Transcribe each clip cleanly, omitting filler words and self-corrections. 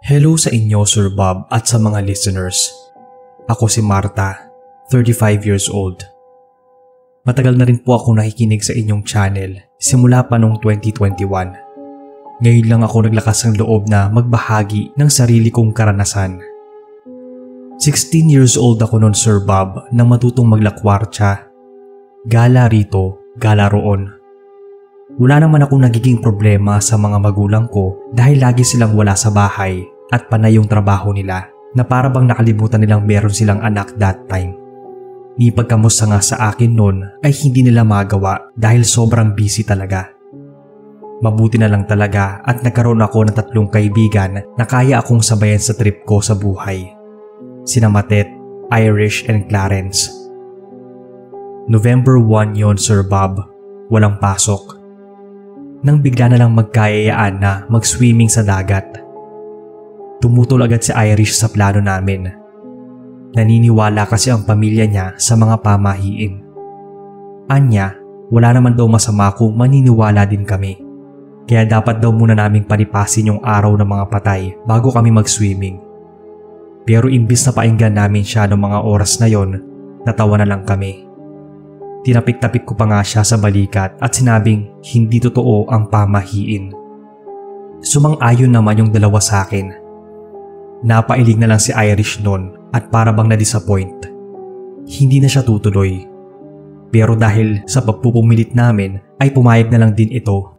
Hello sa inyo Sir Bob at sa mga listeners. Ako si Marta, 35 years old. Matagal na rin po ako nakikinig sa inyong channel simula pa noong 2021. Ngayon lang ako naglakas ng loob na magbahagi ng sarili kong karanasan. 16 years old ako noon Sir Bob nang matutong maglakwartsa. Gala rito, gala roon. Wala naman akong nagiging problema sa mga magulang ko dahil lagi silang wala sa bahay at panay yung trabaho nila na para bang nakalimutan nilang meron silang anak that time. Ni pagkamusta nga sa akin noon ay hindi nila magawa dahil sobrang busy talaga. Mabuti na lang talaga at nagkaroon ako ng 3 kaibigan na kaya akong sabayan sa trip ko sa buhay. Sina Matet, Irish and Clarence. November 1 yon Sir Bob, walang pasok. Nang bigla na lang magkayayaan na mag-swimming sa dagat. Tumutol agad si Irish sa plano namin. Naniniwala kasi ang pamilya niya sa mga pamahiin. Anya, wala naman daw masama kung maniniwala din kami. Kaya dapat daw muna naming palipasin yung araw ng mga patay bago kami mag-swimming. Pero imbis na painggan namin siya noong mga oras na yon, natawa na lang kami. Tinapik-tapik ko pa nga siya sa balikat at sinabing hindi totoo ang pamahiin. Sumang-ayon naman yung dalawa sa akin. Napailig na lang si Irish noon at para bang na-disappoint. Hindi na siya tutuloy. Pero dahil sa pagpupumilit namin ay pumayag na lang din ito.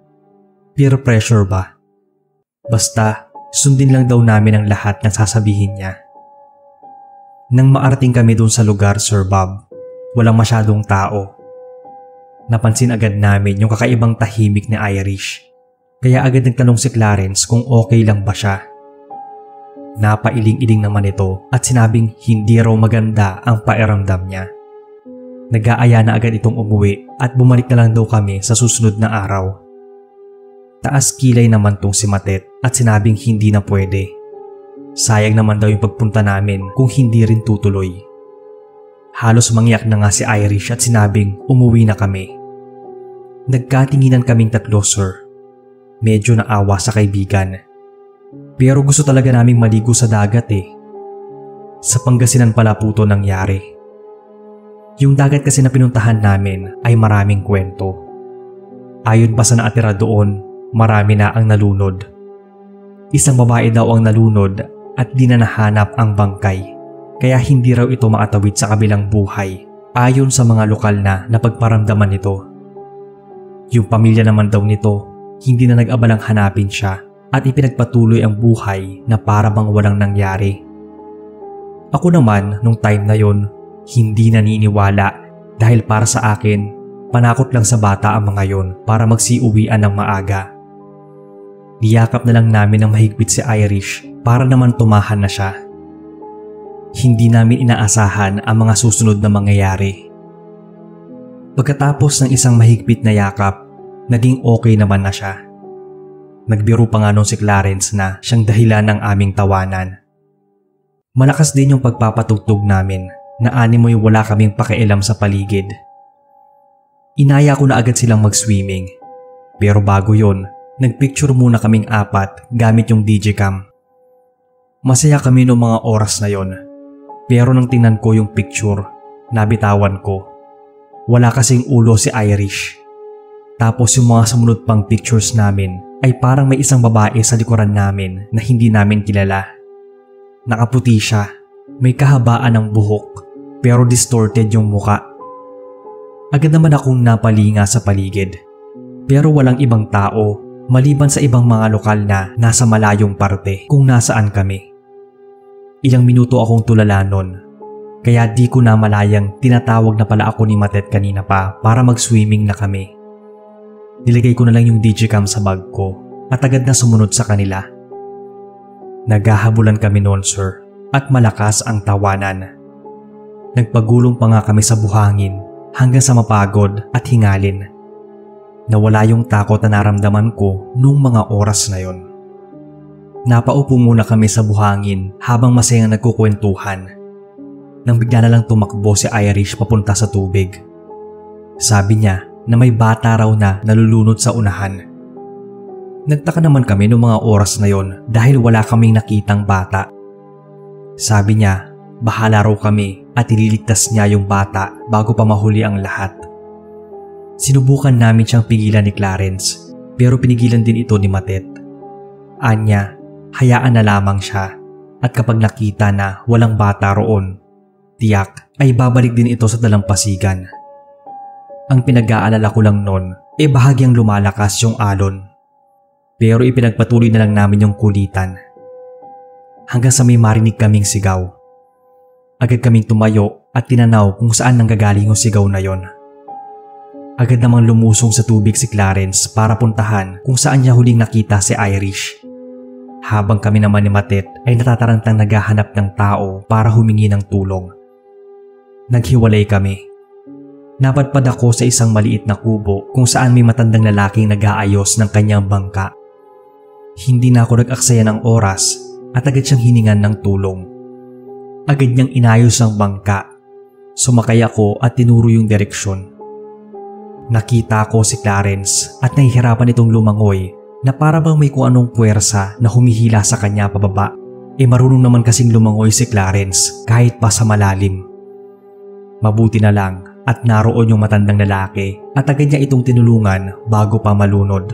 Peer pressure ba? Basta sundin lang daw namin ang lahat ng sasabihin niya. Nang maarating kami dun sa lugar Sir Bob, walang masyadong tao. Napansin agad namin yung kakaibang tahimik ni Irish. Kaya agad nagtanong si Clarence kung okay lang ba siya. Napailing-iling naman ito at sinabing hindi raw maganda ang pakiramdam niya. Nag-aaya na agad itong umuwi at bumalik na lang daw kami sa susunod na araw. Taas kilay naman tong si Matet at sinabing hindi na pwede. Sayang naman daw yung pagpunta namin kung hindi rin tutuloy. Halos mangyak na nga si Irish at sinabing umuwi na kami. Nagkatinginan kaming 3 sir. Medyo naawa sa kaibigan. Pero gusto talaga naming maligo sa dagat eh. Sa Pangasinan pala po ito nangyari. Yung dagat kasi na pinuntahan namin ay maraming kwento. Ayon pa sa naatira doon, marami na ang nalunod. Isang babae daw ang nalunod at di na nahanap ang bangkay. Kaya hindi raw ito makatawid sa kabilang buhay ayon sa mga lokal na napagparamdaman nito. Yung pamilya naman daw nito, hindi na nag-abalang hanapin siya at ipinagpatuloy ang buhay na para bang walang nangyari. Ako naman, nung time na yon, hindi naniniwala dahil para sa akin, panakot lang sa bata ang mga yon para magsiuwian ng maaga. Niyakap na lang namin ng mahigpit si Irish para naman tumahan na siya. Hindi namin inaasahan ang mga susunod na mangyayari. Pagkatapos ng isang mahigpit na yakap, naging okay naman na siya. Nagbiro pa nga nung si Clarence na siyang dahilan ng aming tawanan. Malakas din yung pagpapatugtog namin na animoy wala kaming pakialam sa paligid. Inaya ko na agad silang mag-swimming. Pero bago yon, nagpicture muna kaming 4 gamit yung DigiCam. Masaya kami noong mga oras na yon. Pero nang tingnan ko yung picture, nabitawan ko. Wala kasing ulo si Irish. Tapos yung mga sumunod pang pictures namin ay parang may isang babae sa likuran namin na hindi namin kilala. Nakaputi siya, may kahabaan ng buhok, pero distorted yung muka. Agad naman akong napalinga sa paligid. Pero walang ibang tao maliban sa ibang mga lokal na nasa malayong parte kung nasaan kami. Ilang minuto akong tulala nun, kaya di ko na malayang tinatawag na pala ako ni Matet kanina pa para mag-swimming na kami. Nilagay ko na lang yung DigiCam sa bag ko at agad na sumunod sa kanila. Naghahabulan kami noon sir at malakas ang tawanan. Nagpagulong pa nga kami sa buhangin hanggang sa mapagod at hingalin. Nawala yung takot na naramdaman ko noong mga oras na yon. Napaupo muna kami sa buhangin habang masayang nagkukwentuhan. Nang bigla na lang tumakbo si Irish papunta sa tubig. Sabi niya na may bata raw na nalulunod sa unahan. Nagtaka naman kami noong mga oras na yon dahil wala kaming nakitang bata. Sabi niya, bahala raw kami at ililigtas niya yung bata bago pa mahuli ang lahat. Sinubukan namin siyang pigilan ni Clarence pero pinigilan din ito ni Matet. Anya, hayaan na lamang siya at kapag nakita na walang bata roon, tiyak ay babalik din ito sa dalampasigan. Ang pinag-aalala ko lang noon bahagyang lumalakas yung alon. Pero ipinagpatuloy na lang namin yung kulitan. Hanggang sa may marinig kaming sigaw. Agad kaming tumayo at tinanaw kung saan nanggagaling yung sigaw na yon. Agad namang lumusong sa tubig si Clarence para puntahan kung saan niya huling nakita si Irish. Habang kami naman ni Matet ay natatarantang naghahanap ng tao para humingi ng tulong. Naghiwalay kami. Napadpad ako sa isang maliit na kubo kung saan may matandang lalaking nag-aayos ng kanyang bangka. Hindi na ako nag-aksaya ng oras at agad siyang hiningan ng tulong. Agad niyang inayos ang bangka. Sumakay ako at tinuro yung direksyon. Nakita ko si Clarence at nahihirapan itong lumangoy na para bang may kung anong puwersa na humihila sa kanya pababa. Marunong naman kasing lumangoy si Clarence kahit pa sa malalim. Mabuti na lang at naroon yung matandang lalaki at agad niya itong tinulungan bago pa malunod.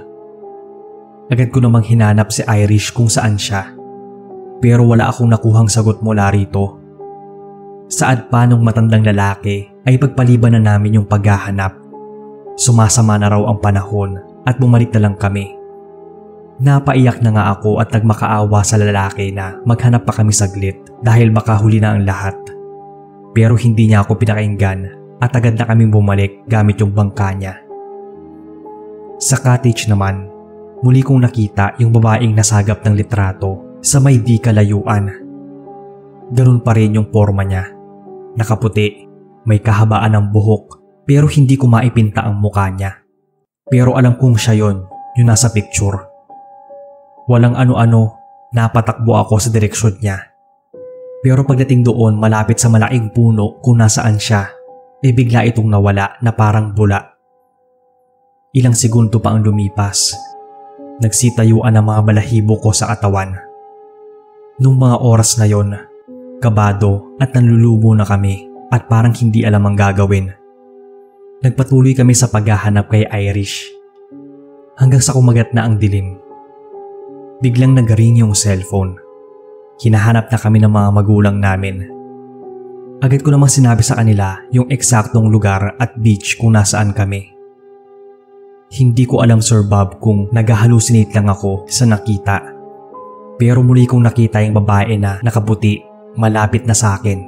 Agad ko namang hinanap si Irish kung saan siya. Pero wala akong nakuhang sagot mula rito. Saad pa nung matandang lalaki ay pagpaliban na namin yung paghahanap. Sumasama na raw ang panahon at bumalik na lang kami. Napaiyak na nga ako at nagmakaawa sa lalaki na maghanap pa kami saglit dahil makahuli na ang lahat. Pero hindi niya ako pinakinggan at agad na kaming bumalik gamit yung bangka niya. Sa cottage naman, muli kong nakita yung babaeng nasagap ng litrato sa may di kalayuan. Ganun pa rin yung forma niya. Nakaputi, may kahabaan ng buhok pero hindi ko maipinta ang mukha niya. Pero alam kong siya yon, yung nasa picture. Walang ano-ano, napatakbo ako sa direksyon niya. Pero pagdating doon malapit sa malaking puno kung nasaan siya, bigla itong nawala na parang bula. Ilang segundo pa ang lumipas. Nagsitayuan ang mga balahibo ko sa katawan. Nung mga oras na yon, kabado at nanlulumo na kami at parang hindi alam ang gagawin. Nagpatuloy kami sa paghahanap kay Irish. Hanggang sa kumagat na ang dilim. Biglang nagaring yung cellphone. Hinahanap na kami ng mga magulang namin. Agad ko namang sinabi sa kanila yung eksaktong lugar at beach kung nasaan kami. Hindi ko alam Sir Bob kung nag-hallucinate lang ako sa nakita. Pero muli kong nakita yung babae na nakaputi malapit na sa akin.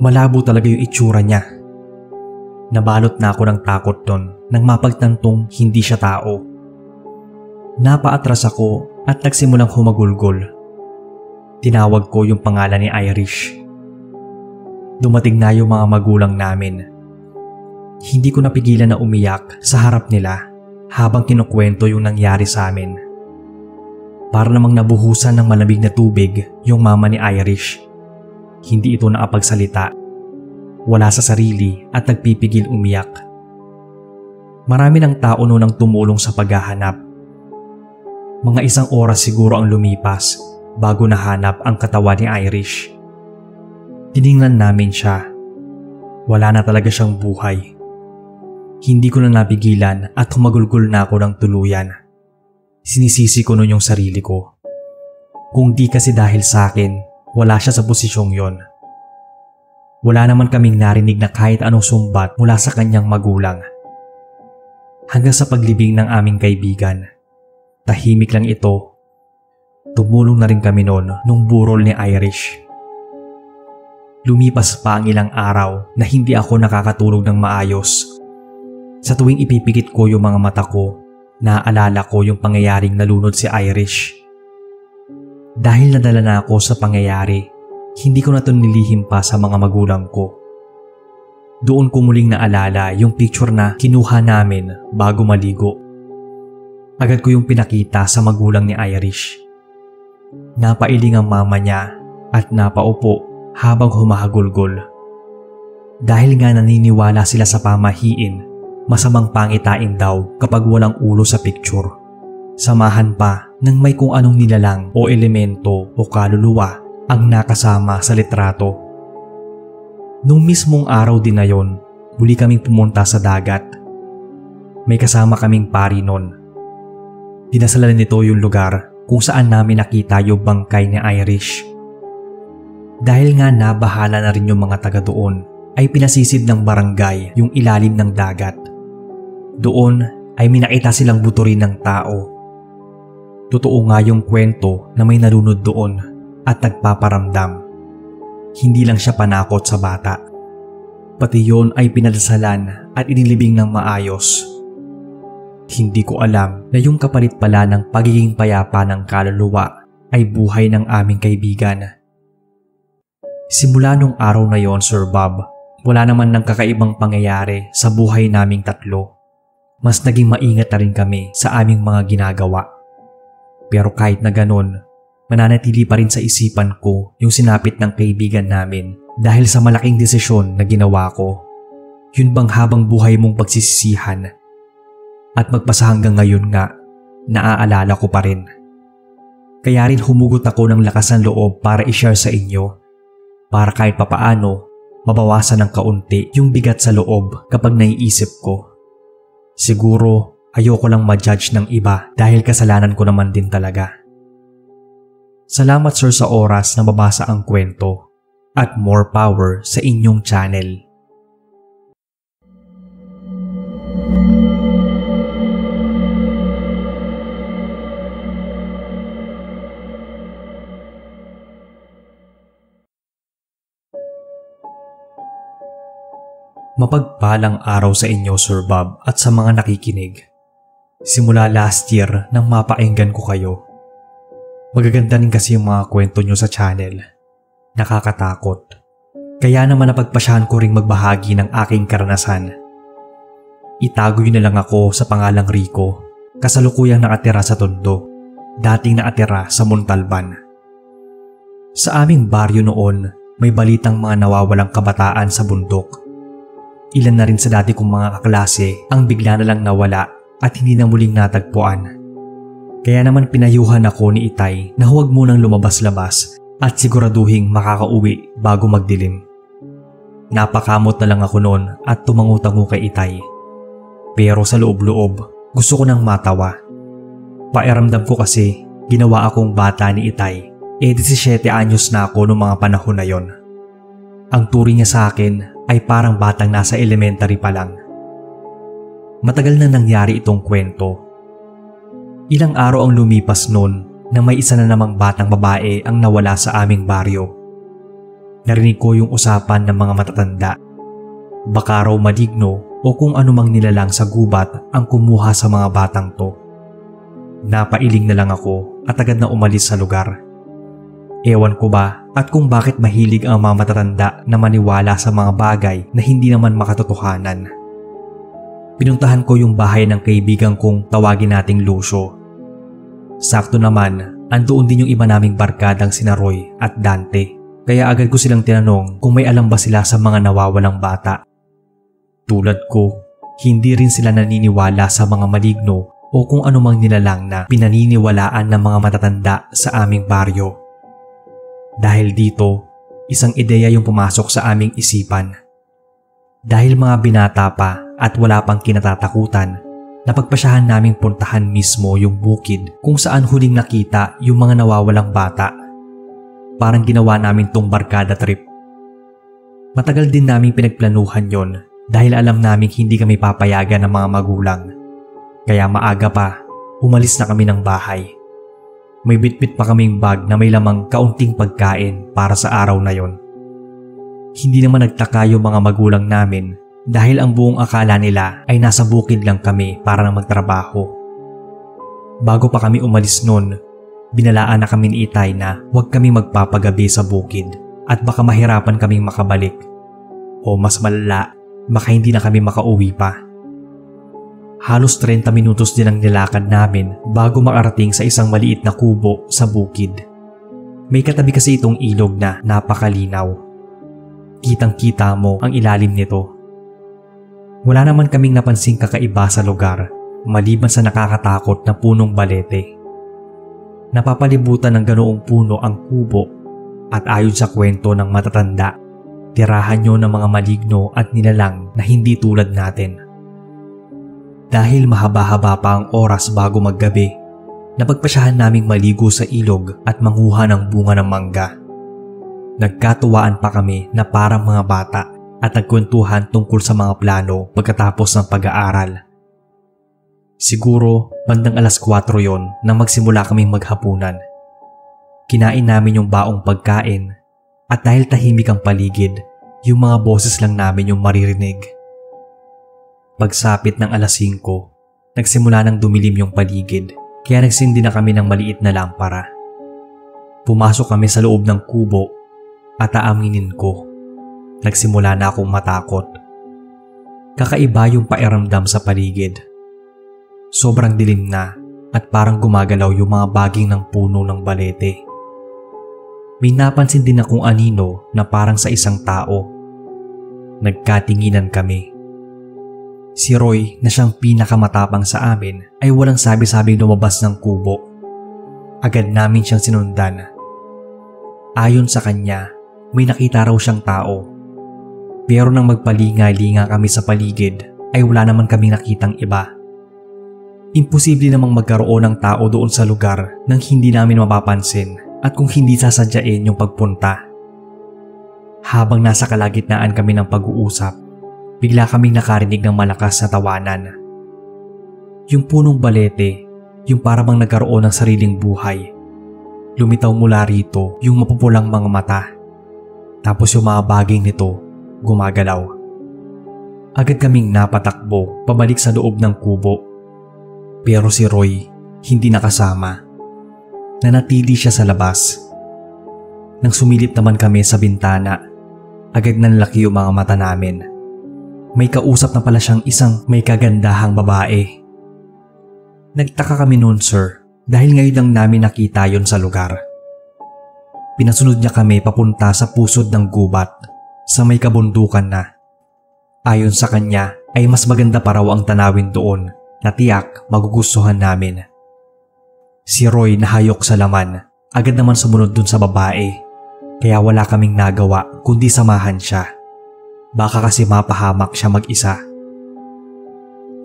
Malabo talaga yung itsura niya. Nabalot na ako ng takot nun nang mapagtantong hindi siya tao. Napaatras ako at nagsimulang humagulgol. Tinawag ko yung pangalan ni Irish. Dumating na yung mga magulang namin. Hindi ko napigilan na umiyak sa harap nila habang kinukwento yung nangyari sa amin. Para namang nabuhusan ng malamig na tubig yung mama ni Irish. Hindi ito nakapagsalita. Wala sa sarili at nagpipigil umiyak. Marami ng tao noon ang tumulong sa paghahanap. Mga 1 oras siguro ang lumipas bago nahanap ang katawan ni Irish. Tiningnan namin siya. Wala na talaga siyang buhay. Hindi ko na napigilan at humagulgol na ako ng tuluyan. Sinisisi ko noon yung sarili ko. Kung di kasi dahil sa akin, wala siya sa posisyong yon. Wala naman kaming narinig na kahit anong sumbat mula sa kanyang magulang. Hanggang sa paglibing ng aming kaibigan. Tahimik lang ito. Tumulong na rin kami noon nung burol ni Irish. Lumipas pa ang ilang araw na hindi ako nakakatulog ng maayos. Sa tuwing ipipikit ko yung mga mata ko, naaalala ko yung pangyayaring nalunod si Irish. Dahil nadala na ako sa pangyayari, hindi ko na ito nilihim pa sa mga magulang ko. Doon ko muling naalala yung picture na kinuha namin bago maligo. Agad ko yung pinakita sa magulang ni Irish. Napailing ang mama niya at napaupo habang humahagulgol. Dahil nga naniniwala sila sa pamahiin, masamang pangitain daw kapag walang ulo sa picture. Samahan pa ng may kung anong nilalang o elemento o kaluluwa ang nakasama sa litrato. Nung mismong araw din na yon, muli kaming pumunta sa dagat. May kasama kaming pari nun. Dinasalan nito yung lugar kung saan namin nakita yung bangkay ni Irish. Dahil nga nabahala na rin yung mga taga doon, ay pinasisid ng barangay yung ilalim ng dagat. Doon ay minakita silang buturin ng tao. Totoo nga yung kwento na may nalunod doon at nagpaparamdam. Hindi lang siya panakot sa bata. Pati yon ay pinadasalan at inilibing ng maayos. Hindi ko alam na yung kapalit pala ng pagiging payapa ng kaluluwa ay buhay ng aming kaibigan. Simula nung araw na yon, Sir Bob, wala naman ng kakaibang pangyayari sa buhay naming tatlo. Mas naging maingat na rin kami sa aming mga ginagawa. Pero kahit na ganun, mananatili pa rin sa isipan ko yung sinapit ng kaibigan namin dahil sa malaking desisyon na ginawa ko. Yun bang habang buhay mong pagsisisihan? At magpasa hanggang ngayon nga, naaalala ko pa rin. Kaya rin humugot ako ng lakas ng loob para i-share sa inyo. Para kahit papaano, mabawasan ng kaunti yung bigat sa loob kapag naiisip ko. Siguro, ayoko lang ma-judge ng iba dahil kasalanan ko naman din talaga. Salamat sir sa oras na mabasa ang kwento at more power sa inyong channel. Mapagpalang araw sa inyo Sir Bob at sa mga nakikinig. Simula last year nang mapaenggan ko kayo. Magaganda rin kasi yung mga kwento nyo sa channel. Nakakatakot. Kaya naman napagpasyahan ko ring magbahagi ng aking karanasan. Itago yun na lang ako sa pangalang Rico, kasalukuyang nakatira sa Tondo, dating nakatira sa Montalban. Sa aming baryo noon, may balitang mga nawawalang kabataan sa bundok. Ilan na rin sa dati kong mga kaklase ang bigla na lang nawala at hindi na muling natagpuan. Kaya naman pinayuhan ako ni Itay na huwag munang lumabas-labas at siguraduhing makakauwi bago magdilim. Napakamot na lang ako noon at tumangu-tangu kay Itay. Pero sa loob-loob, gusto ko nang matawa. Pairamdam ko kasi ginawa akong bata ni Itay. 17 anyos na ako noong mga panahon na yon. Ang turing niya sa akin ay parang batang nasa elementary pa lang. Matagal na nangyari itong kwento. Ilang araw ang lumipas noon na may isa na namang batang babae ang nawala sa aming baryo. Narinig ko yung usapan ng mga matatanda. Baka raw maligno o kung anumang nilalang sa gubat ang kumuha sa mga batang to. Napailing na lang ako at agad na umalis sa lugar. Ewan ko ba at kung bakit mahilig ang mga matatanda na maniwala sa mga bagay na hindi naman makatotohanan. Pinuntahan ko yung bahay ng kaibigan kong tawagin nating Lucio. Sakto naman, andoon din yung iba naming barkadang sina Roy at Dante. Kaya agad ko silang tinanong kung may alam ba sila sa mga nawawalang bata. Tulad ko, hindi rin sila naniniwala sa mga maligno o kung anumang nilalang na pinaniniwalaan ng mga matatanda sa aming baryo. Dahil dito, isang ideya yung pumasok sa aming isipan. Dahil mga binata pa at wala pang kinatatakutan, napagpasyahan naming puntahan mismo yung bukid kung saan huling nakita yung mga nawawalang bata. Parang ginawa namin tong barkada trip. Matagal din naming pinagplanuhan yon dahil alam naming hindi kami papayagan ng mga magulang. Kaya maaga pa, umalis na kami ng bahay. May bitbit pa kaming bag na may lamang kaunting pagkain para sa araw na yon. Hindi naman nagtaka yung mga magulang namin dahil ang buong akala nila ay nasa bukid lang kami para na magtrabaho. Bago pa kami umalis noon, binalaan na kami ni Itay na huwag kami magpapagabi sa bukid at baka mahirapan kaming makabalik. O mas malala, baka hindi na kami makauwi pa. Halos 30 minutos din ang nilakad namin bago makarating sa isang maliit na kubo sa bukid. May katabi kasi itong ilog na napakalinaw. Kitang-kita mo ang ilalim nito. Wala naman kaming napansing kakaiba sa lugar maliban sa nakakatakot na punong balete. Napapalibutan ng ganoong puno ang kubo at ayon sa kwento ng matatanda, tirahan yun ng mga maligno at nilalang na hindi tulad natin. Dahil mahaba-haba pa ang oras bago maggabi, napagpasyahan naming maligo sa ilog at manguha ng bunga ng mangga. Nagkatuwaan pa kami na parang mga bata at nagkwentuhan tungkol sa mga plano pagkatapos ng pag-aaral. Siguro bandang alas 4 yon nang magsimula kaming maghapunan. Kinain namin yung baong pagkain at dahil tahimik ang paligid, yung mga boses lang namin yung maririnig. Pagsapit ng alas 5, nagsimula nang dumilim yung paligid kaya nagsindi na kami ng maliit na lampara. Pumasok kami sa loob ng kubo at aaminin ko, nagsimula na akong matakot. Kakaiba yung pakiramdam sa paligid. Sobrang dilim na at parang gumagalaw yung mga baging ng puno ng balete. May napansin din akong anino na parang sa isang tao. Nagkatinginan kami. Si Roy na siyang pinakamatapang sa amin ay walang sabi-sabing lumabas ng kubo. Agad namin siyang sinundan. Ayon sa kanya, may nakita raw siyang tao. Pero nang magpalinga-linga kami sa paligid ay wala naman kaming nakitang iba. Imposible namang magkaroon ng tao doon sa lugar nang hindi namin mapapansin at kung hindi sasadyain yung pagpunta. Habang nasa kalagitnaan kami ng pag-uusap, bigla kaming nakarinig ng malakas na tawanan. Yung punong balete, yung parang nagkaroon ng sariling buhay. Lumitaw mula rito yung mapupulang mga mata. Tapos yung mga baging nito gumagalaw. Agad kaming napatakbo pabalik sa loob ng kubo. Pero si Roy hindi nakasama. Nanatili siya sa labas. Nang sumilip naman kami sa bintana, agad nanlaki yung mga mata namin. May kausap na pala siyang isang may kagandahang babae. Nagtaka kami noon, sir, dahil ngayon lang namin nakita yon sa lugar. Pinasunod niya kami papunta sa pusod ng gubat sa may kabundukan na. Ayon sa kanya ay mas maganda pa raw ang tanawin doon na tiyak magugustuhan namin. Si Roy nahayok sa laman, agad naman sumunod dun sa babae, kaya wala kaming nagawa kundi samahan siya. Baka kasi mapahamak siya mag-isa.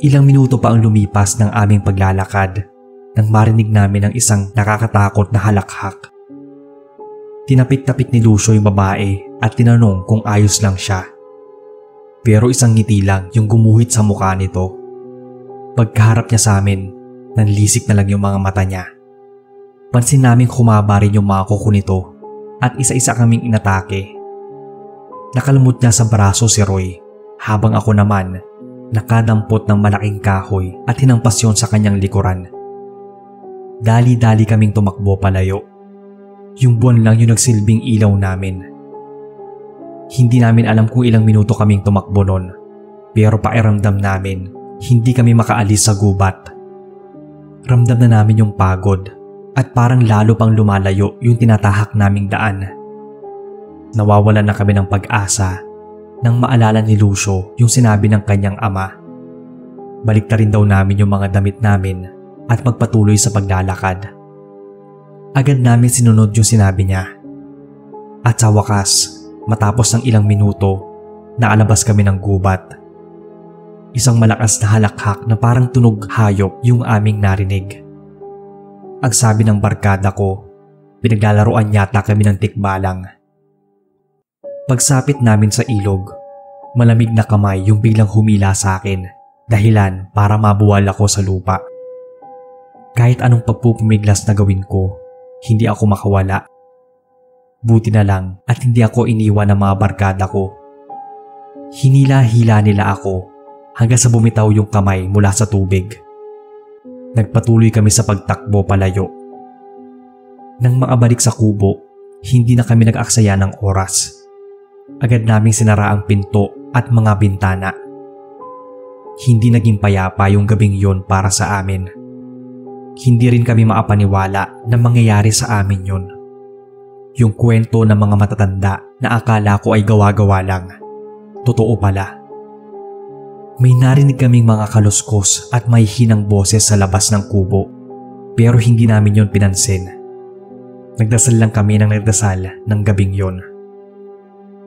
Ilang minuto pa ang lumipas ng aming paglalakad nang marinig namin ang isang nakakatakot na halakhak. Tinapik-tapik ni Lucio yung babae at tinanong kung ayos lang siya. Pero isang ngiti lang yung gumuhit sa mukha nito. Pagkaharap niya sa amin, nanlisik na lang yung mga mata niya. Pansin naming humaba rin yung mga kuko nito at isa-isa kaming inatake. Nakalumot niya sa braso si Roy habang ako naman nakadampot ng malaking kahoy at hinampas yon sa kanyang likuran. Dali-dali kaming tumakbo palayo. Yung buwan lang yung nagsilbing ilaw namin. Hindi namin alam kung ilang minuto kaming tumakbo nun, pero pakiramdam namin hindi kami makaalis sa gubat. Ramdam na namin yung pagod at parang lalo pang lumalayo yung tinatahak naming daan. Nawawalan na kami ng pag-asa nang maalala ni Lucio yung sinabi ng kanyang ama. Baliktarin daw namin yung mga damit namin at magpatuloy sa paglalakad. Agad namin sinunod yung sinabi niya. At sa wakas, matapos ng ilang minuto, naalabas kami ng gubat. Isang malakas na halakhak na parang tunog hayop yung aming narinig. Ang sabi ng barkada ko, pinaglalaroan yata kami ng tikbalang. Pagsapit namin sa ilog, malamig na kamay yung biglang humila sa akin, dahilan para mabuwal ako sa lupa. Kahit anong pagpupumiglas na gawin ko, hindi ako makawala. Buti na lang at hindi ako iniwan ng mga barkada ko. Hinila-hila nila ako hanggang sa bumitaw yung kamay mula sa tubig. Nagpatuloy kami sa pagtakbo palayo. Nang makabalik sa kubo, hindi na kami nag-aksaya ng oras. Agad naming sinara ang pinto at mga bintana. Hindi naging payapa yung gabing yon para sa amin. Hindi rin kami maapaniwala na mangyayari sa amin yon. Yung kwento ng mga matatanda na akala ko ay gawa-gawa lang, totoo pala. May narinig kaming mga kaluskos at may hinang boses sa labas ng kubo, pero hindi namin yon pinansin. Nagdasal lang kami ng nagdasal ng gabing yon.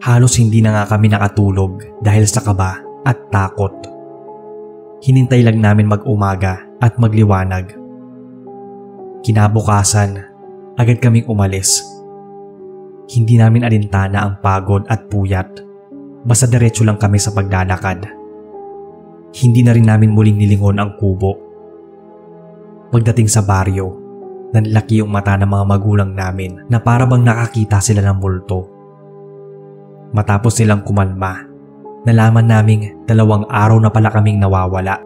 Halos hindi na nga kami nakatulog dahil sa kaba at takot. Hinintay lang namin mag-umaga at magliwanag. Kinabukasan, agad kaming umalis. Hindi namin alintana ang pagod at puyat. Basta diretso lang kami sa paglalakad. Hindi na rin namin muling nilingon ang kubo. Pagdating sa baryo, nanlaki yung mata ng mga magulang namin na para bang nakakita sila ng multo. Matapos silang kumalma, nalaman naming 2 araw na pala kaming nawawala.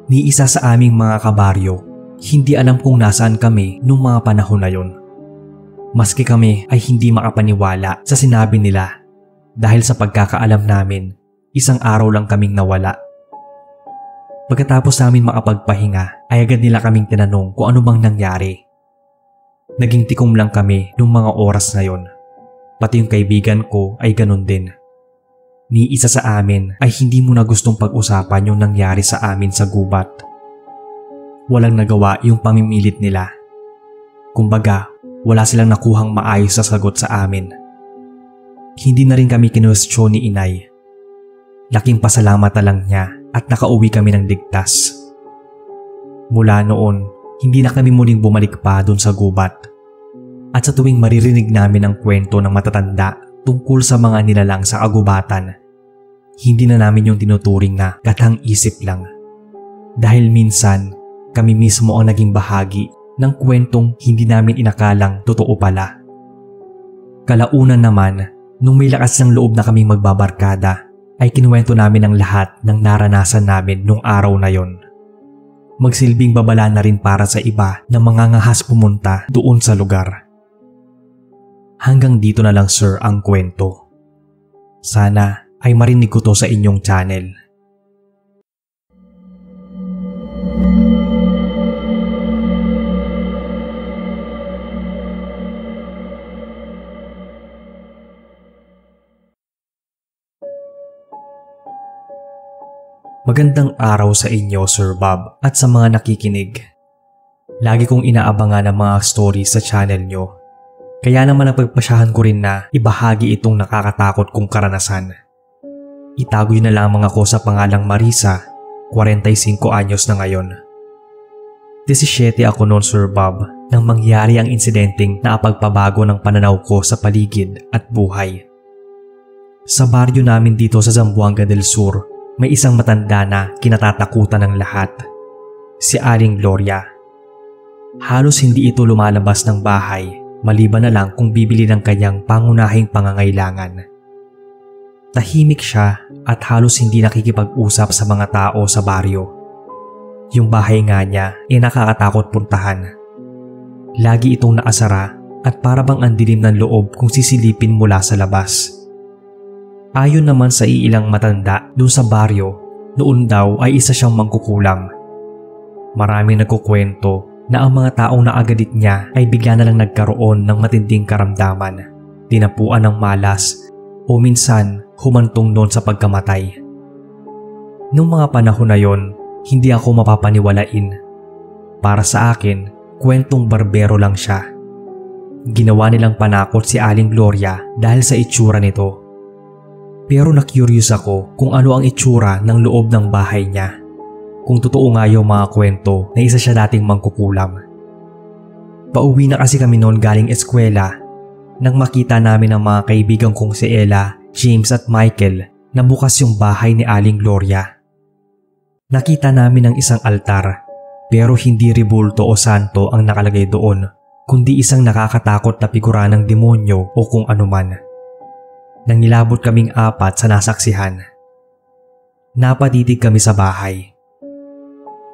Ni isa sa aming mga kabaryo, hindi alam kung nasaan kami nung mga panahon na yon. Maski kami ay hindi makapaniwala sa sinabi nila dahil sa pagkakaalam namin, 1 araw lang kaming nawala. Pagkatapos namin makapagpahinga ay agad nila kaming tinanong kung ano bang nangyari. Naging tikom lang kami nung mga oras na yon. Pati yung kaibigan ko ay ganun din. Ni isa sa amin ay hindi mo na gustong pag-usapan yung nangyari sa amin sa gubat. Walang nagawa yung pamimilit nila. Kumbaga, wala silang nakuhang maayos na sagot sa amin. Hindi na rin kami kinwestiyon ni inay. Laking pasalamat na lang niya at nakauwi kami ng ligtas. Mula noon, hindi na kami muling bumalik pa dun sa gubat. At sa tuwing maririnig namin ang kwento ng matatanda tungkol sa mga nilalang sa kagubatan, hindi na namin yung tinuturing na gatang isip lang. Dahil minsan, kami mismo ang naging bahagi ng kwentong hindi namin inakalang totoo pala. Kalaunan naman, nung may lakas ng loob na kaming magbabarkada, ay kinuwento namin ang lahat ng naranasan namin nung araw na yon. Magsilbing babala na rin para sa iba na mangangahas pumunta doon sa lugar. Hanggang dito na lang sir ang kwento. Sana ay marinig ko to sa inyong channel. Magandang araw sa inyo Sir Bob at sa mga nakikinig. Lagi kong inaabangan ang mga stories sa channel nyo. Kaya naman napagpasyahan ko rin na ibahagi itong nakakatakot kong karanasan. Itago na lamang ako sa pangalang Marisa, 45 anyos na ngayon. 17 ako noon Sir Bob nang mangyari ang insidenteng naapagpabago ng pananaw ko sa paligid at buhay. Sa baryo namin dito sa Zamboanga del Sur, may isang matanda na kinatatakutan ng lahat, si Aling Gloria. Halos hindi ito lumalabas ng bahay maliban na lang kung bibili ng kanyang pangunahing pangangailangan. Tahimik siya at halos hindi nakikipag-usap sa mga tao sa baryo. Yung bahay nga niya ay nakakatakot puntahan. Lagi itong naasara at para bang ang dilim ng loob kung sisilipin mula sa labas. Ayon naman sa iilang matanda doon sa baryo, noon daw ay isa siyang mangkukulam. Maraming nagkukwento na ang mga taong naagadit niya ay bigla na lang nagkaroon ng matinding karamdaman, tinapuan ng malas o minsan humantong noon sa pagkamatay. Noong mga panahon na yon, hindi ako mapapaniwalain. Para sa akin, kwentong barbero lang siya. Ginawa nilang panakot si Aling Gloria dahil sa itsura nito. Pero na-curious ako kung ano ang itsura ng loob ng bahay niya. Kung totoo nga yung mga kwento na isa siya dating mangkukulam. Pauwi na kasi kami noon galing eskwela nang makita namin ang mga kaibigan kong si Ella, James at Michael na bukas yung bahay ni Aling Gloria. Nakita namin ang isang altar pero hindi rebulto o santo ang nakalagay doon, kundi isang nakakatakot na figura ng demonyo o kung anuman. Nangilabot kaming 4 sa nasaksihan. Napatitig kami sa bahay.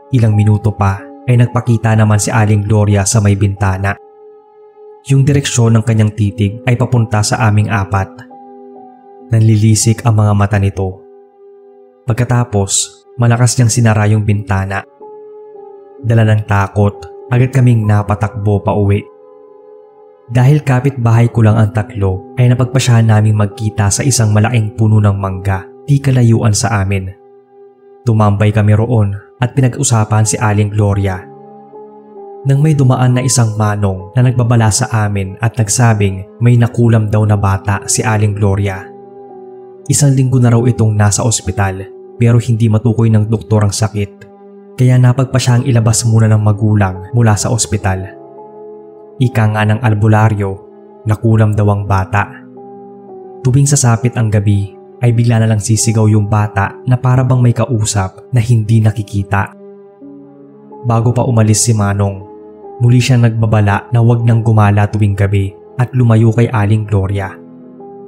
Ilang minuto pa ay nagpakita naman si Aling Gloria sa may bintana. Yung direksyon ng kanyang titig ay papunta sa aming 4. Nanlilisik ang mga mata nito. Pagkatapos, malakas niyang sinara yung bintana. Dala ng takot, agad kaming napatakbo pa uwi. Dahil kapitbahay ko lang ang 3, ay napagpasyahan naming magkita sa isang malaking puno ng mangga di kalayuan sa amin Tumambay kami roon at pinag-usapan si Aling Gloria. Nang may dumaan na isang manong na nagbabala sa amin at nagsabing may nakulam daw na bata si Aling Gloria. 1 linggo na raw itong nasa ospital pero hindi matukoy ng doktor ang sakit. Kaya napagpa siyang ilabas muna ng magulang mula sa ospital. Ika nga ng albularyo, nakulam daw ang bata. Tuwing sasapit ang gabi ay bigla na lang sisigaw yung bata na para bang may kausap na hindi nakikita. Bago pa umalis si Manong, muli siya nagbabala na wag nang gumala tuwing gabi at lumayo kay Aling Gloria.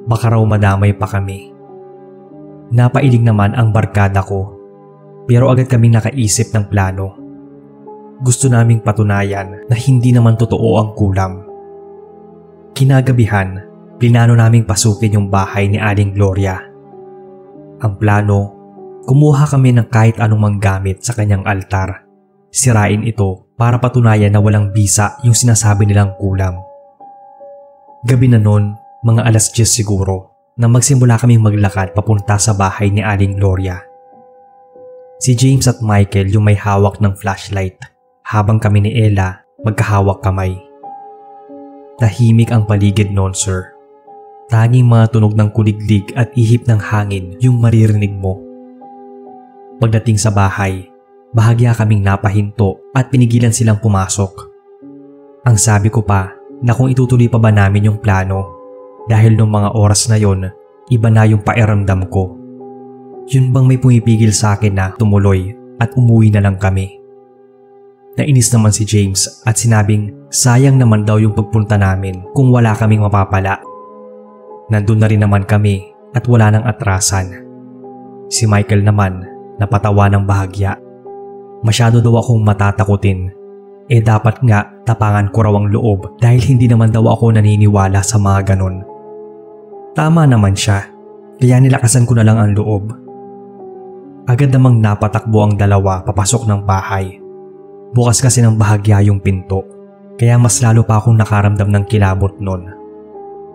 Baka raw madamay pa kami. Napailing naman ang barkada ko. Pero agad kaming nakaisip ng plano. Gusto naming patunayan na hindi naman totoo ang kulam. Kinagabihan, plinano naming pasukin yung bahay ni Aling Gloria. Ang plano, kumuha kami ng kahit anumang gamit sa kanyang altar. Sirain ito para patunayan na walang bisa yung sinasabi nilang kulam. Gabi na nun, mga 10:00 siguro, na magsimula kaming maglakad papunta sa bahay ni Aling Gloria. Si James at Michael yung may hawak ng flashlight, habang kami ni Ella magkahawak kamay. Tahimik ang paligid noon, sir. Tanging mga tunog ng kuliglig at ihip ng hangin yung maririnig mo. Pagdating sa bahay, bahagya kaming napahinto at pinigilan silang pumasok. Ang sabi ko pa na kung itutuloy pa ba namin yung plano dahil nung mga oras na yon, iba na yung pakiramdam ko. Yun bang may pumipigil sa akin na tumuloy at umuwi na lang kami. Nainis naman si James at sinabing sayang naman daw yung pagpunta namin kung wala kaming mapapala. Nandun na rin naman kami at wala nang atrasan. Si Michael naman napatawa ng bahagya. Masyado daw akong matatakutin. Dapat nga tapangan ko raw ang loob dahil hindi naman daw ako naniniwala sa mga ganon. Tama naman siya, kaya nilakasan ko na lang ang loob. Agad namang napatakbo ang dalawa papasok ng bahay. Bukas kasi ng bahagya yung pinto, kaya mas lalo pa akong nakaramdam ng kilabot nun.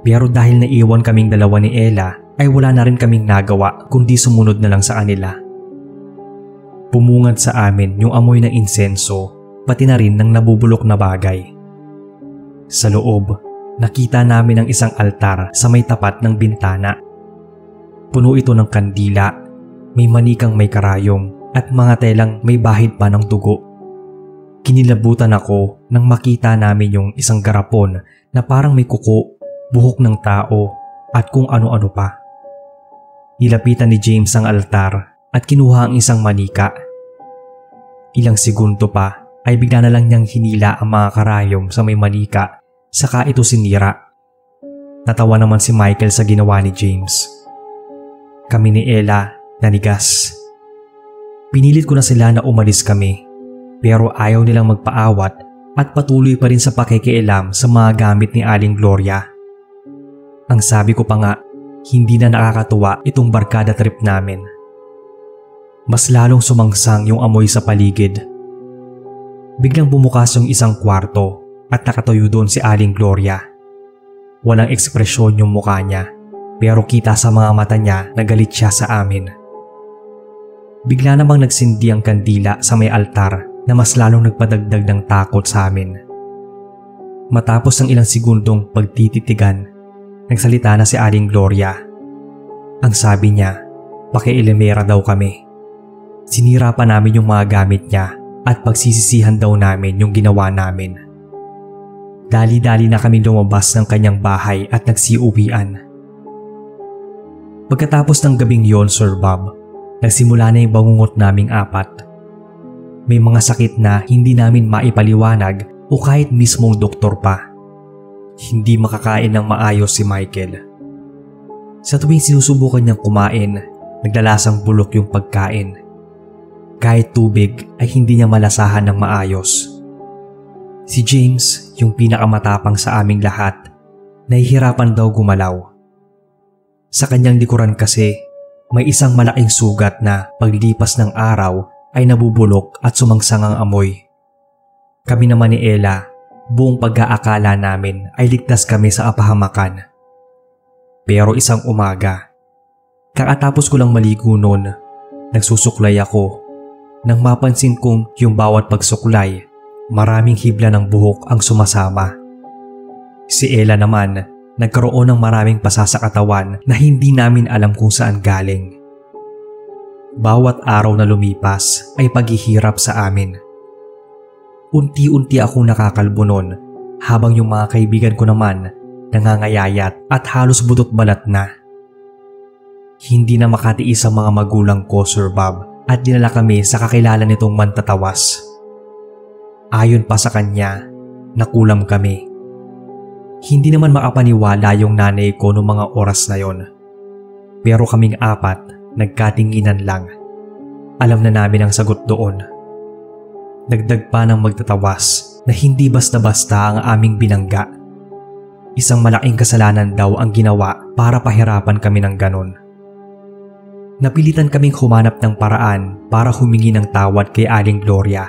Pero dahil naiwan kaming dalawa ni Ella, ay wala na rin kaming nagawa kundi sumunod na lang sa kanila. Pumungad sa amin yung amoy ng insenso, pati na rin ng nabubulok na bagay. Sa loob, nakita namin ang isang altar sa may tapat ng bintana. Puno ito ng kandila. May manikang may karayom at mga telang may bahid pa ng dugo. Kinilabutan ako nang makita namin yung isang garapon na parang may kuko, buhok ng tao at kung ano-ano pa. Nilapitan ni James ang altar at kinuha ang isang manika. Ilang segundo pa ay bigla na lang niyang hinila ang mga karayom sa may manika saka ito sinira. Natawa naman si Michael sa ginawa ni James. Kami ni Ella nanigas. Pinilit ko na sila na umalis kami pero ayaw nilang magpaawat at patuloy pa rin sa pakikialam sa mga gamit ni Aling Gloria. Ang sabi ko pa nga, hindi na nakakatuwa itong barkada trip namin. Mas lalong sumangsang yung amoy sa paligid. Biglang bumukas yung isang kwarto at nakatayo doon si Aling Gloria. Walang ekspresyon yung mukha niya pero kita sa mga mata niya na galit siya sa amin. Bigla namang nagsindi ang kandila sa may altar na mas lalong nagpadagdag ng takot sa amin. Matapos ng ilang segundong pagtititigan, nagsalita na si Aling Gloria. Ang sabi niya, pakiilimera daw kami. Sinira pa namin yung mga gamit niya at pagsisisihan daw namin yung ginawa namin. Dali-dali na kami lumabas ng kanyang bahay at nagsiuwian. Pagkatapos ng gabing yon, Sir Bob, nagsimula na yung bangungot naming 4. May mga sakit na hindi namin maipaliwanag o kahit mismong doktor pa. Hindi makakain ng maayos si Michael. Sa tuwing sinusubukan niyang kumain, naglalasang bulok yung pagkain. Kahit tubig ay hindi niya malasahan ng maayos. Si James, yung pinakamatapang sa aming lahat, nahihirapan daw gumalaw. Sa kanyang likuran kasi, may isang malaking sugat na paglipas ng araw ay nabubulok at sumangsang ang amoy. Kami naman ni Ella, buong pag-aakala namin ay ligtas kami sa apahamakan. Pero isang umaga, kakatapos ko lang maligo noon, Nagsusuklay ako nang mapansin kong yung bawat pagsuklay, maraming hibla ng buhok ang sumasama. Si Ella naman, nagkaroon ng maraming pasa sa katawan na hindi namin alam kung saan galing. Bawat araw na lumipas ay paghihirap sa amin. Unti-unti akong nakakalbo nun habang yung mga kaibigan ko naman nangangayayat at halos butot balat na. Hindi na makatiis ang mga magulang ko, Sir Bob, at dinala kami sa kakilala nitong mantatawas. Ayon pa sa kanya, nakulam kami. Hindi naman makapaniwala yung nanay ko noong mga oras na yon. Pero kaming apat, nagkatinginan lang. Alam na namin ang sagot doon. Dagdag pa ng magtatawas na hindi basta-basta ang aming binangga. Isang malaking kasalanan daw ang ginawa para pahirapan kami ng ganon. Napilitan kaming humanap ng paraan para humingi ng tawad kay Aling Gloria.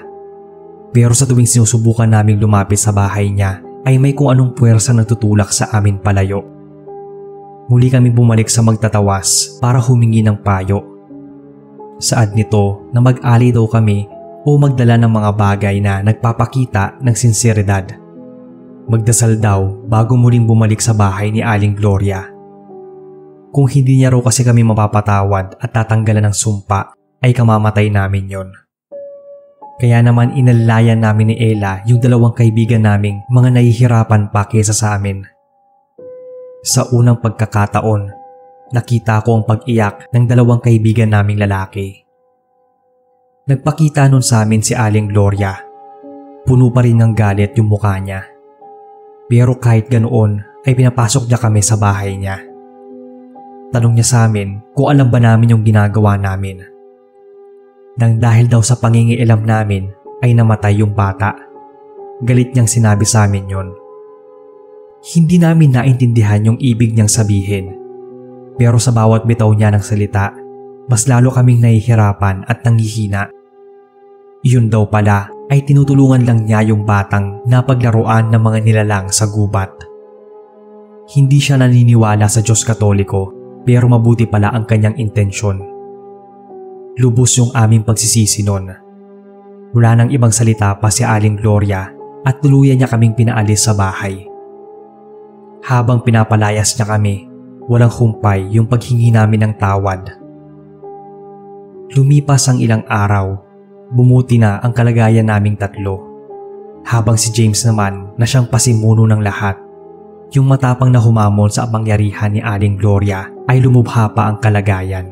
Pero sa tuwing sinusubukan naming lumapit sa bahay niya ay may kung anong puwersa nagtutulak sa amin palayo. Muli kami bumalik sa magtatawas para humingi ng payo. Saad nito na mag-ali daw kami o magdala ng mga bagay na nagpapakita ng sinseridad. Magdasal daw bago muling bumalik sa bahay ni Aling Gloria. Kung hindi niya raw kasi kami mapapatawad at tatanggalan ng sumpa, ay kamamatay namin yon. Kaya naman inalalayan namin ni Ella yung dalawang kaibigan naming mga nahihirapan pa kesa sa amin. Sa unang pagkakataon, nakita ko ang pag-iyak ng dalawang kaibigan naming lalaki. Nagpakita nun sa amin si Aling Gloria. Puno pa rin ng galit yung mukha niya. Pero kahit ganoon ay pinapasok niya kami sa bahay niya. Tanong niya sa amin kung alam ba namin yung ginagawa namin. Nang dahil daw sa pangingialam namin ay namatay yung bata. Galit niyang sinabi sa amin yon. Hindi namin naintindihan yung ibig niyang sabihin. Pero sa bawat bitaw niya ng salita, mas lalo kaming nahihirapan at nanghihina. Iyon daw pala ay tinutulungan lang niya yung batang napaglaruan ng mga nilalang sa gubat. Hindi siya naniniwala sa Diyos Katoliko pero mabuti pala ang kanyang intensyon. Lubos yung aming pagsisisi nun. Wala nang ibang salita pa si Aling Gloria at tuluyan niya kaming pinaalis sa bahay. Habang pinapalayas niya kami, walang humpay yung paghingi namin ng tawad. Lumipas ang ilang araw, bumuti na ang kalagayan naming tatlo. Habang si James naman na siyang pasimuno ng lahat, yung matapang na humamon sa pangyarihan ni Aling Gloria ay lumubha pa ang kalagayan.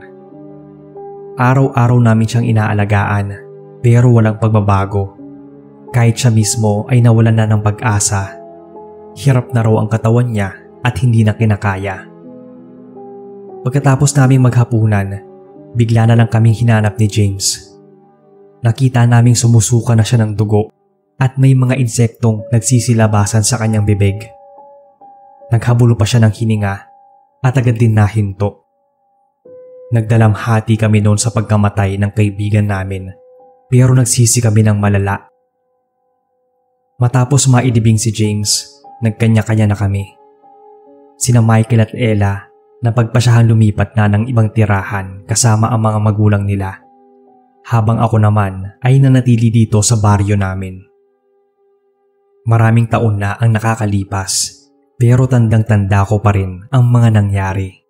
Araw-araw namin siyang inaalagaan pero walang pagbabago. Kahit siya mismo ay nawalan na ng pag-asa. Hirap na raw ang katawan niya at hindi na kinakaya. Pagkatapos naming maghapunan, bigla na lang kaming hinanap ni James. Nakita naming sumusuka na siya ng dugo at may mga insektong nagsisilabasan sa kanyang bibig. Naghabulo pa siya ng hininga at agad din nahinto. Nagdalamhati kami noon sa pagkamatay ng kaibigan namin pero nagsisi kami ng malala. Matapos mailibing si James, nagkanya-kanya na kami. Sina Michael at Ella napagpasyahan lumipat na ng ibang tirahan kasama ang mga magulang nila. Habang ako naman ay nanatili dito sa baryo namin. Maraming taon na ang nakakalipas pero tandang-tanda ko pa rin ang mga nangyari.